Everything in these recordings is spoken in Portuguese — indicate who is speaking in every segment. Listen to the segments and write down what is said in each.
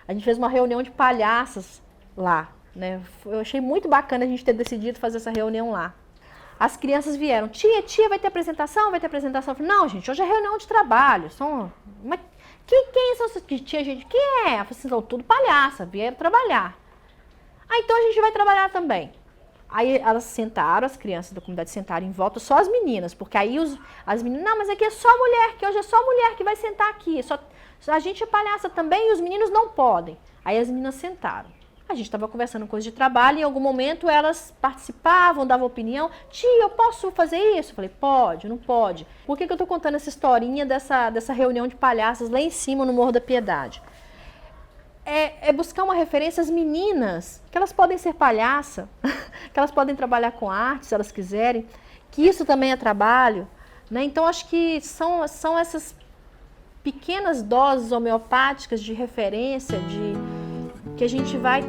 Speaker 1: A gente fez uma reunião de palhaças lá, né? Eu achei muito bacana a gente ter decidido fazer essa reunião lá. As crianças vieram, tia, vai ter apresentação? Vai ter apresentação? Eu falei, não, gente, hoje é reunião de trabalho. Mas quem são essas tia, gente? Quem é? Eu falei assim, são tudo palhaça, vieram trabalhar. Ah, então a gente vai trabalhar também. Aí elas sentaram, as crianças da comunidade sentaram em volta, só as meninas, porque aí as meninas, não, mas aqui é só mulher, que hoje é só mulher que vai sentar aqui, a gente é palhaça também e os meninos não podem. Aí as meninas sentaram. A gente estava conversando coisa de trabalho e em algum momento elas participavam, davam opinião. Tia, eu posso fazer isso? Eu falei, pode, não pode. Por que eu estou contando essa historinha dessa reunião de palhaças lá em cima no Morro da Piedade? É buscar uma referência às meninas, que elas podem ser palhaça, que elas podem trabalhar com arte se elas quiserem, que isso também é trabalho, né? Então acho que são essas pequenas doses homeopáticas de referência, que a gente vai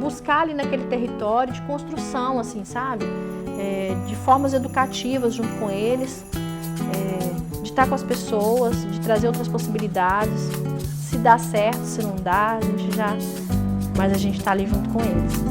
Speaker 1: buscar ali naquele território de construção, assim, sabe? De formas educativas junto com eles, de estar com as pessoas, de trazer outras possibilidades. Se dá certo, se não dá, mas a gente está ali junto com eles.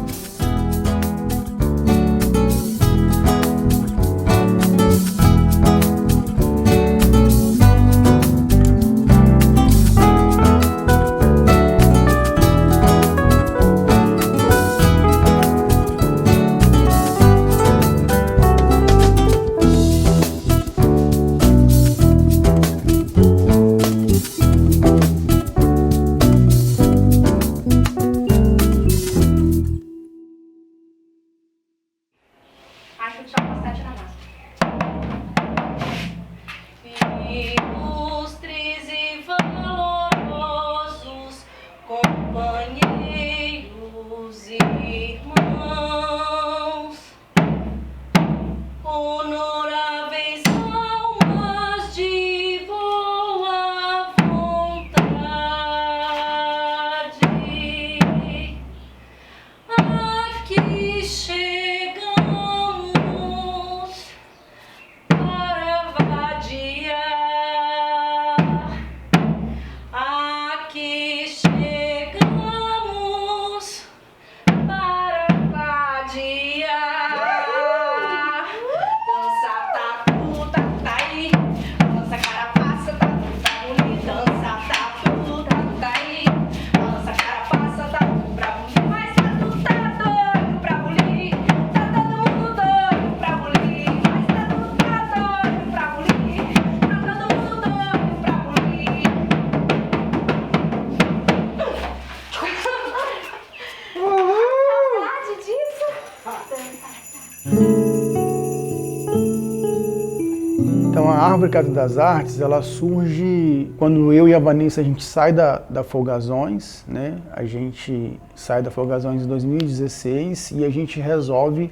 Speaker 2: Então a Árvore Casa das Artes, ela surge quando eu e a Vanessa, a gente sai da Folgazões, né? A gente sai da Folgazões em 2016 e a gente resolve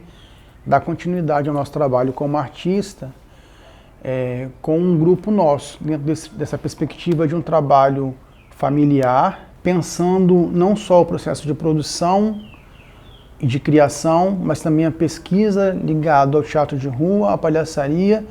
Speaker 2: dar continuidade ao nosso trabalho como artista com um grupo nosso, dentro dessa perspectiva de um trabalho familiar, pensando não só o processo de produção e de criação, mas também a pesquisa ligada ao teatro de rua, à palhaçaria,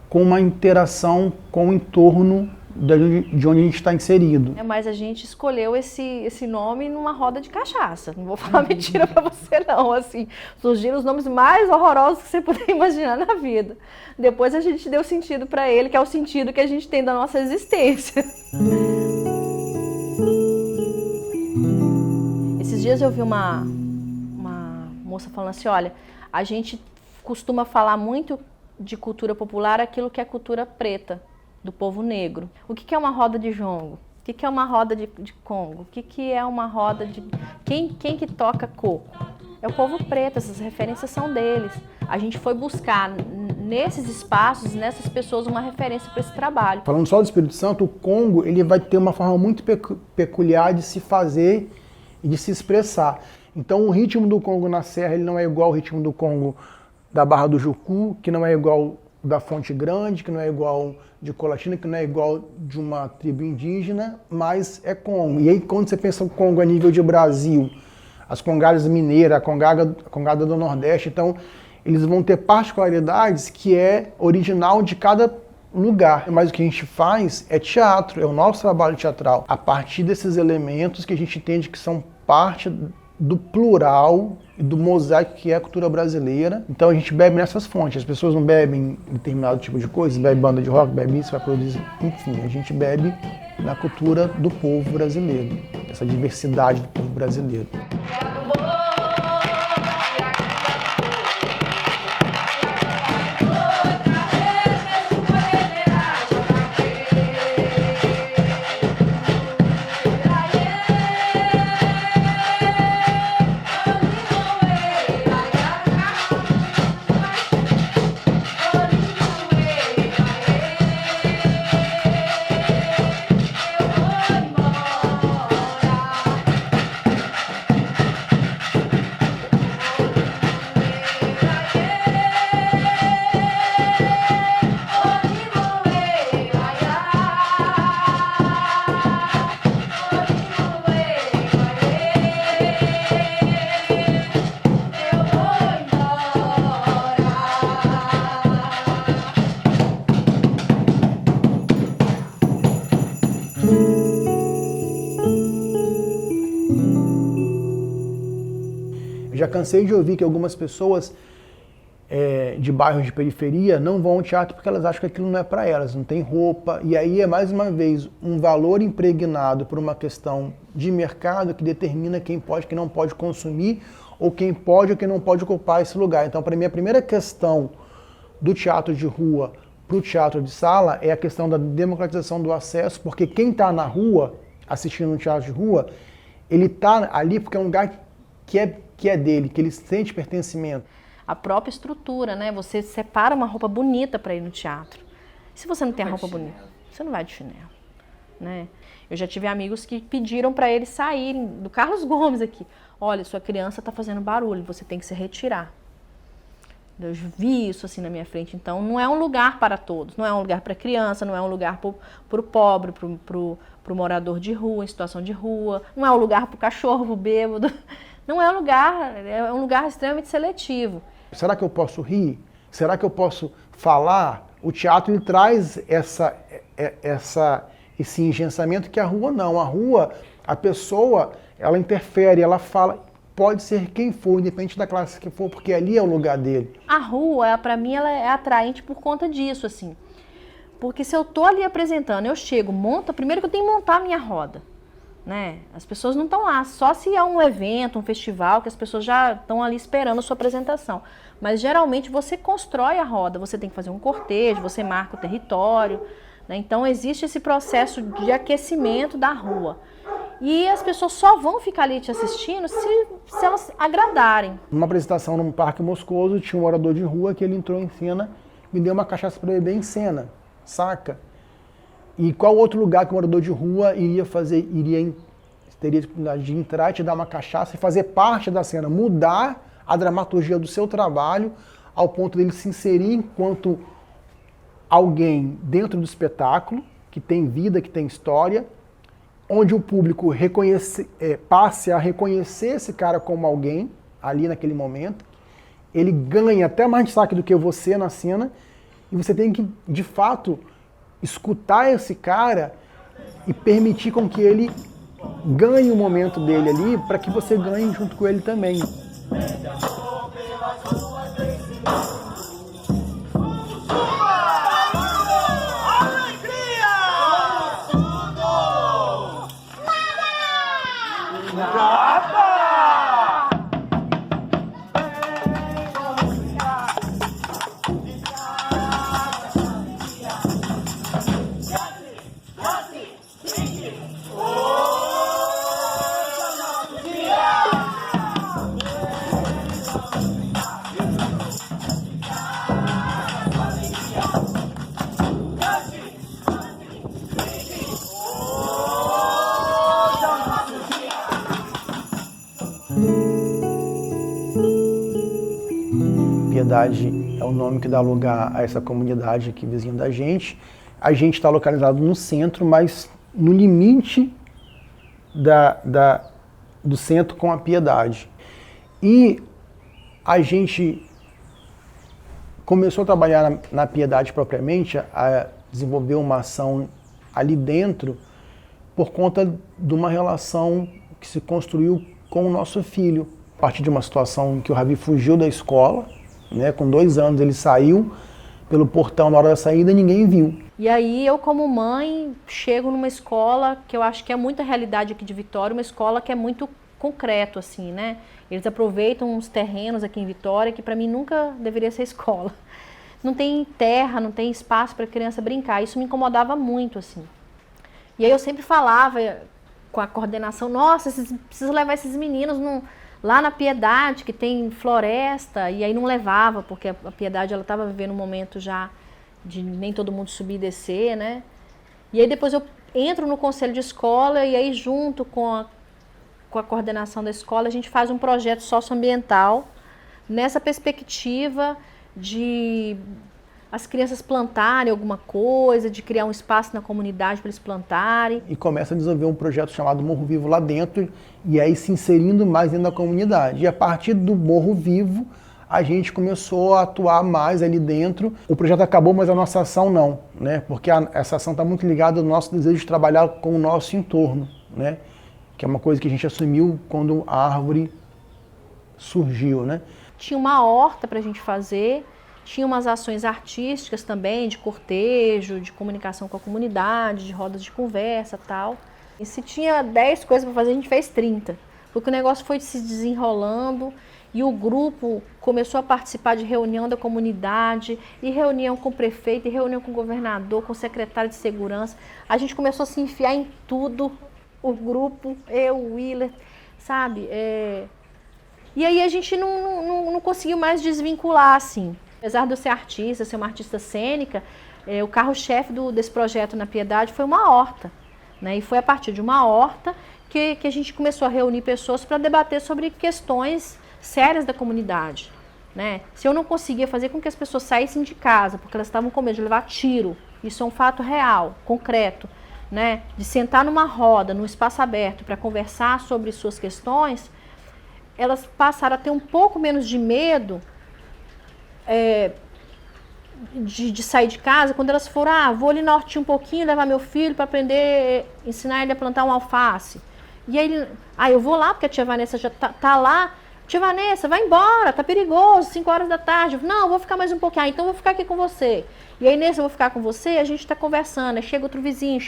Speaker 2: com uma interação com o entorno de onde a gente está inserido.
Speaker 1: Mas a gente escolheu esse nome numa roda de cachaça. Não vou falar mentira para você não, assim, surgiram os nomes mais horrorosos que você puder imaginar na vida. Depois a gente deu sentido para ele, que é o sentido que a gente tem da nossa existência. Esses dias eu vi uma moça falando assim, olha, a gente costuma falar muito de cultura popular aquilo que é cultura preta, do povo negro. O que é uma roda de jongo? O que é uma roda de congo? O que é uma roda de... Quem que toca coco? É o povo preto, essas referências são deles. A gente foi buscar nesses espaços, nessas pessoas, uma referência para esse trabalho.
Speaker 2: Falando só do Espírito Santo, o Congo ele vai ter uma forma muito peculiar de se fazer e de se expressar. Então o ritmo do Congo na Serra ele não é igual ao ritmo do Congo da Barra do Jucu, que não é igual da Fonte Grande, que não é igual de Colatina, que não é igual de uma tribo indígena, mas é Congo. E aí quando você pensa o Congo a nível de Brasil, as congadas mineiras, a congada do Nordeste, então eles vão ter particularidades que é original de cada lugar. Mas o que a gente faz é teatro, é o nosso trabalho teatral. A partir desses elementos que a gente entende que são parte do plural e do mosaico que é a cultura brasileira. Então a gente bebe nessas fontes. As pessoas não bebem determinado tipo de coisa, bebe banda de rock, bebe isso, vai produzir. Enfim, a gente bebe na cultura do povo brasileiro, essa diversidade do povo brasileiro. Já cansei de ouvir que algumas pessoas de bairros de periferia não vão ao teatro porque elas acham que aquilo não é para elas, não tem roupa. E aí é mais uma vez um valor impregnado por uma questão de mercado que determina quem pode e quem não pode consumir, ou quem pode ou quem não pode ocupar esse lugar. Então, para mim, a primeira questão do teatro de rua para o teatro de sala é a questão da democratização do acesso, porque quem está na rua, assistindo um teatro de rua, ele está ali porque é um lugar que é dele, que ele sente pertencimento.
Speaker 1: A própria estrutura, né? Você separa uma roupa bonita para ir no teatro. Se você não tem a roupa bonita, você não vai de chinelo, né? Eu já tive amigos que pediram para eles saírem, do Carlos Gomes aqui. Olha, sua criança está fazendo barulho, você tem que se retirar. Eu vi isso assim na minha frente. Então, não é um lugar para todos. Não é um lugar para criança, não é um lugar para o pobre, para o morador de rua, em situação de rua. Não é um lugar para o cachorro, para o bêbado. Não é um lugar extremamente seletivo.
Speaker 2: Será que eu posso rir? Será que eu posso falar? O teatro ele traz esse engensamento que a rua não. A rua, a pessoa, ela interfere, ela fala, pode ser quem for, independente da classe que for, porque ali é o lugar dele.
Speaker 1: A rua, para mim, ela é atraente por conta disso, assim. Porque se eu tô ali apresentando, eu chego, monto, primeiro que eu tenho que montar a minha roda. Né? As pessoas não estão lá, só se é um evento, um festival, que as pessoas já estão ali esperando a sua apresentação. Mas geralmente você constrói a roda, você tem que fazer um cortejo, você marca o território, né? Então existe esse processo de aquecimento da rua. E as pessoas só vão ficar ali te assistindo se elas agradarem.
Speaker 2: Numa apresentação no Parque Moscoso, tinha um morador de rua que ele entrou em cena, me deu uma cachaça para beber em cena, saca? E qual outro lugar que o morador de rua teria a oportunidade de entrar e te dar uma cachaça e fazer parte da cena, mudar a dramaturgia do seu trabalho ao ponto dele se inserir enquanto alguém dentro do espetáculo, que tem vida, que tem história, onde o público passe a reconhecer esse cara como alguém, ali naquele momento. Ele ganha até mais destaque do que você na cena, e você tem que, de fato, escutar esse cara e permitir com que ele ganhe o momento dele ali, para que você ganhe junto com ele também. Piedade é o nome que dá lugar a essa comunidade aqui vizinha da gente. A gente está localizado no centro, mas no limite do centro com a Piedade. E a gente começou a trabalhar na Piedade propriamente desenvolver uma ação ali dentro por conta de uma relação que se construiu com o nosso filho. A partir de uma situação em que o Ravi fugiu da escola, né, com 2 anos ele saiu pelo portão na hora da saída e ninguém viu.
Speaker 1: E aí eu, como mãe, chego numa escola que eu acho que é muita realidade aqui de Vitória, uma escola que é muito concreto, assim, né? Eles aproveitam uns terrenos aqui em Vitória que para mim nunca deveria ser escola. Não tem terra, não tem espaço para criança brincar. Isso me incomodava muito, assim. E aí eu sempre falava com a coordenação, nossa, precisa levar esses meninos lá na Piedade, que tem floresta, e aí não levava, porque a Piedade ela estava vivendo um momento já de nem todo mundo subir e descer, né? E aí depois eu entro no conselho de escola e aí junto com a coordenação da escola a gente faz um projeto socioambiental nessa perspectiva de as crianças plantarem alguma coisa, de criar um espaço na comunidade para eles plantarem.
Speaker 2: E começa a desenvolver um projeto chamado Morro Vivo lá dentro, e aí se inserindo mais dentro da comunidade. E a partir do Morro Vivo, a gente começou a atuar mais ali dentro. O projeto acabou, mas a nossa ação não, né? Porque essa ação está muito ligada ao nosso desejo de trabalhar com o nosso entorno, né? Que é uma coisa que a gente assumiu quando a árvore surgiu, né?
Speaker 1: Tinha uma horta para a gente fazer, tinha umas ações artísticas também, de cortejo, de comunicação com a comunidade, de rodas de conversa e tal. E se tinha 10 coisas para fazer, a gente fez 30. Porque o negócio foi se desenrolando e o grupo começou a participar de reunião da comunidade, e reunião com o prefeito, e reunião com o governador, com o secretário de segurança. A gente começou a se enfiar em tudo, o grupo, eu, o Willer, sabe? E aí a gente não conseguiu mais desvincular, assim. Apesar de eu ser artista, ser uma artista cênica, o carro-chefe desse projeto na Piedade foi uma horta, né? E foi a partir de uma horta que a gente começou a reunir pessoas para debater sobre questões sérias da comunidade, né? Se eu não conseguia fazer com que as pessoas saíssem de casa, porque elas estavam com medo de levar tiro, isso é um fato real, concreto, né? De sentar numa roda, num espaço aberto para conversar sobre suas questões, elas passaram a ter um pouco menos de medo de sair de casa, quando elas foram, vou ali na hortinha um pouquinho, levar meu filho para aprender, ensinar ele a plantar um alface. E aí, eu vou lá, porque a tia Vanessa já tá lá. Tia Vanessa, vai embora, tá perigoso, 5 horas da tarde. Não, vou ficar mais um pouquinho. Então eu vou ficar aqui com você. E aí nesse eu vou ficar com você, a gente tá conversando. Aí chega outro vizinho.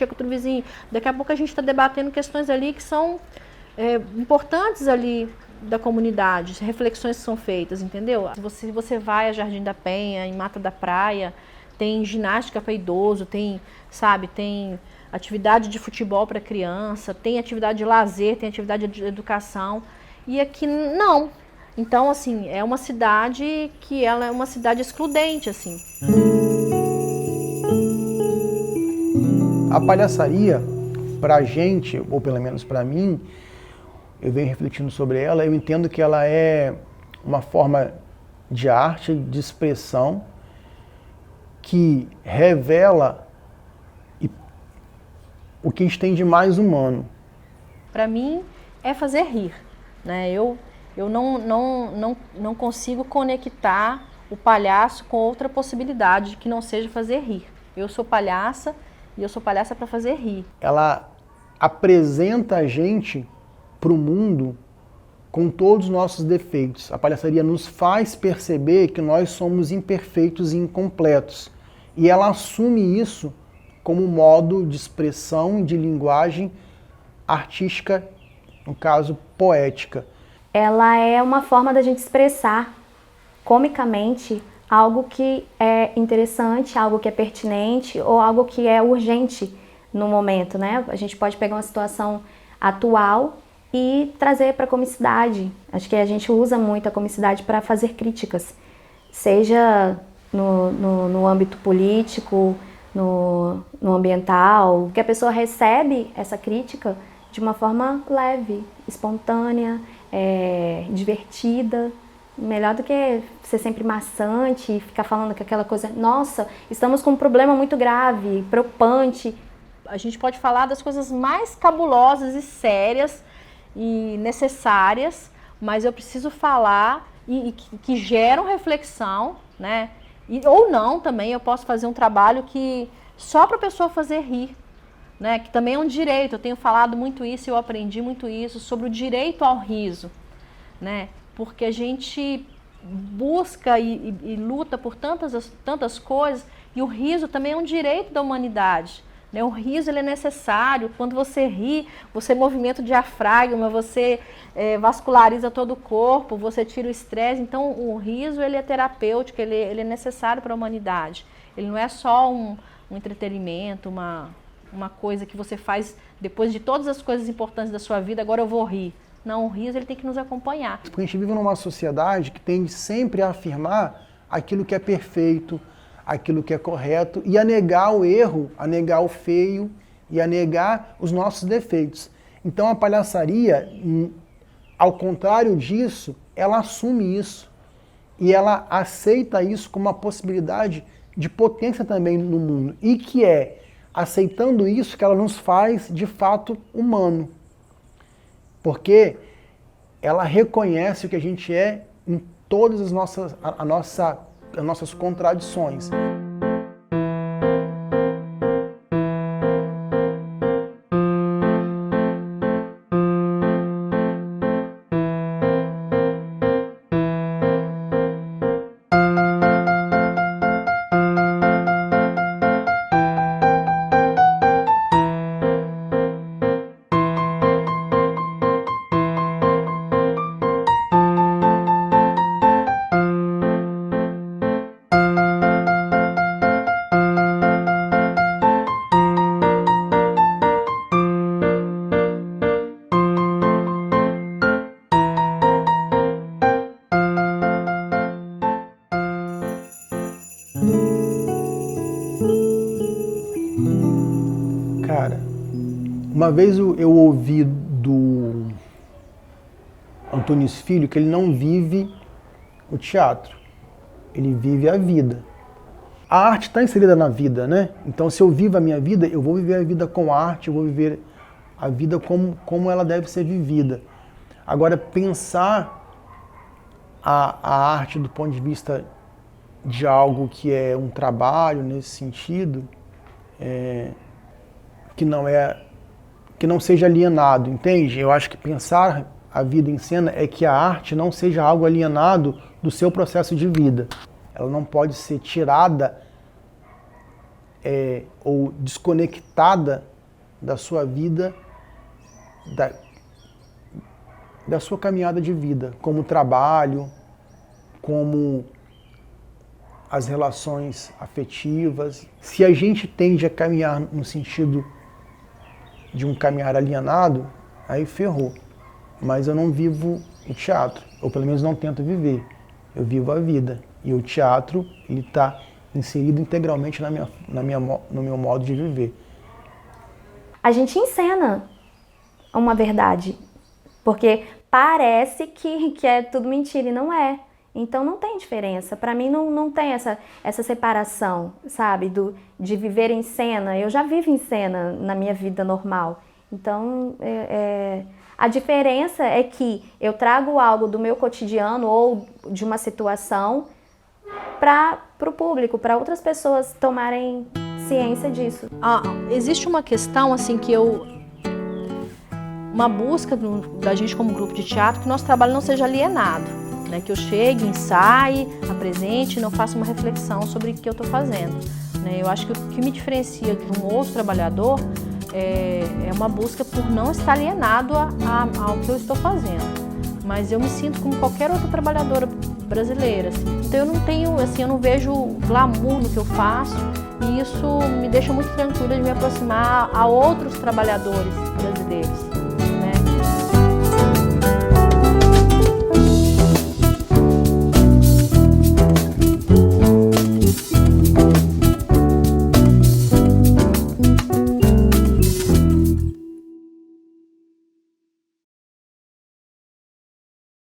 Speaker 1: Daqui a pouco a gente tá debatendo questões ali que são importantes ali da comunidade, reflexões que são feitas, entendeu? Se você vai a Jardim da Penha, em Mata da Praia, tem ginástica para idoso, tem atividade de futebol para criança, tem atividade de lazer, tem atividade de educação. E aqui não. Então, assim, é uma cidade que ela é uma cidade excludente, assim.
Speaker 2: A palhaçaria, pra gente, ou pelo menos pra mim, eu venho refletindo sobre ela, eu entendo que ela é uma forma de arte, de expressão, que revela o que a gente tem de mais humano.
Speaker 1: Para mim, é fazer rir, né? Eu não consigo conectar o palhaço com outra possibilidade que não seja fazer rir. Eu sou palhaça e eu sou palhaça para fazer rir.
Speaker 2: Ela apresenta a gente para o mundo com todos os nossos defeitos. A palhaçaria nos faz perceber que nós somos imperfeitos e incompletos. E ela assume isso como modo de expressão e de linguagem artística, no caso, poética.
Speaker 3: Ela é uma forma da gente expressar comicamente algo que é interessante, algo que é pertinente ou algo que é urgente no momento, né? A gente pode pegar uma situação atual e trazer para a comicidade. Acho que a gente usa muito a comicidade para fazer críticas, seja no âmbito político, no ambiental, que a pessoa recebe essa crítica de uma forma leve, espontânea, divertida, melhor do que ser sempre maçante e ficar falando que aquela coisa, nossa, estamos com um problema muito grave, preocupante.
Speaker 1: A gente pode falar das coisas mais cabulosas e sérias e necessárias, mas eu preciso falar e que geram reflexão, né? Ou não também, eu posso fazer um trabalho que só para a pessoa fazer rir, né? Que também é um direito. Eu tenho falado muito isso, eu aprendi muito isso sobre o direito ao riso, né? Porque a gente busca e luta por tantas coisas, e o riso também é um direito da humanidade. O riso ele é necessário. Quando você ri, você movimenta o diafragma, você vasculariza todo o corpo, você tira o estresse. Então, o riso ele é terapêutico, ele é necessário para a humanidade. Ele não é só um entretenimento, uma coisa que você faz depois de todas as coisas importantes da sua vida, agora eu vou rir. Não, o riso ele tem que nos acompanhar.
Speaker 2: Porque a gente vive numa sociedade que tende sempre a afirmar aquilo que é perfeito, aquilo que é correto, e a negar o erro, a negar o feio e a negar os nossos defeitos. Então a palhaçaria, ao contrário disso, ela assume isso e ela aceita isso como uma possibilidade de potência também no mundo, e que é aceitando isso que ela nos faz de fato humano, porque ela reconhece o que a gente é em todas as nossas contradições. Cara, uma vez eu ouvi do Antunes Filho que ele não vive o teatro, ele vive a vida. A arte está inserida na vida, né? Então se eu vivo a minha vida, eu vou viver a vida com arte, eu vou viver a vida como ela deve ser vivida. Agora, pensar a arte do ponto de vista de algo que é um trabalho nesse sentido, que não seja alienado, entende? Eu acho que pensar a vida em cena é que a arte não seja algo alienado do seu processo de vida. Ela não pode ser tirada ou desconectada da sua vida, da sua caminhada de vida, como trabalho, como as relações afetivas. Se a gente tende a caminhar no sentido de um caminhar alienado, aí ferrou. Mas eu não vivo o teatro, ou pelo menos não tento viver. Eu vivo a vida. E o teatro, ele está inserido integralmente no meu modo de viver.
Speaker 3: A gente encena uma verdade, porque parece que é tudo mentira e não é. Então não tem diferença. Para mim não tem essa separação, sabe, de viver em cena. Eu já vivo em cena na minha vida normal. Então a diferença é que eu trago algo do meu cotidiano ou de uma situação para o público, para outras pessoas tomarem ciência disso.
Speaker 1: Existe uma questão assim uma busca da gente como grupo de teatro que nosso trabalho não seja alienado, né? Que eu chegue, ensaie, apresente, não faça uma reflexão sobre o que eu estou fazendo, né? Eu acho que o que me diferencia de um outro trabalhador é uma busca por não estar alienado ao que eu estou fazendo. Mas eu me sinto como qualquer outra trabalhadora brasileira, assim. Então eu não tenho, assim, eu não vejo glamour no que eu faço, e isso me deixa muito tranquila de me aproximar a outros trabalhadores brasileiros.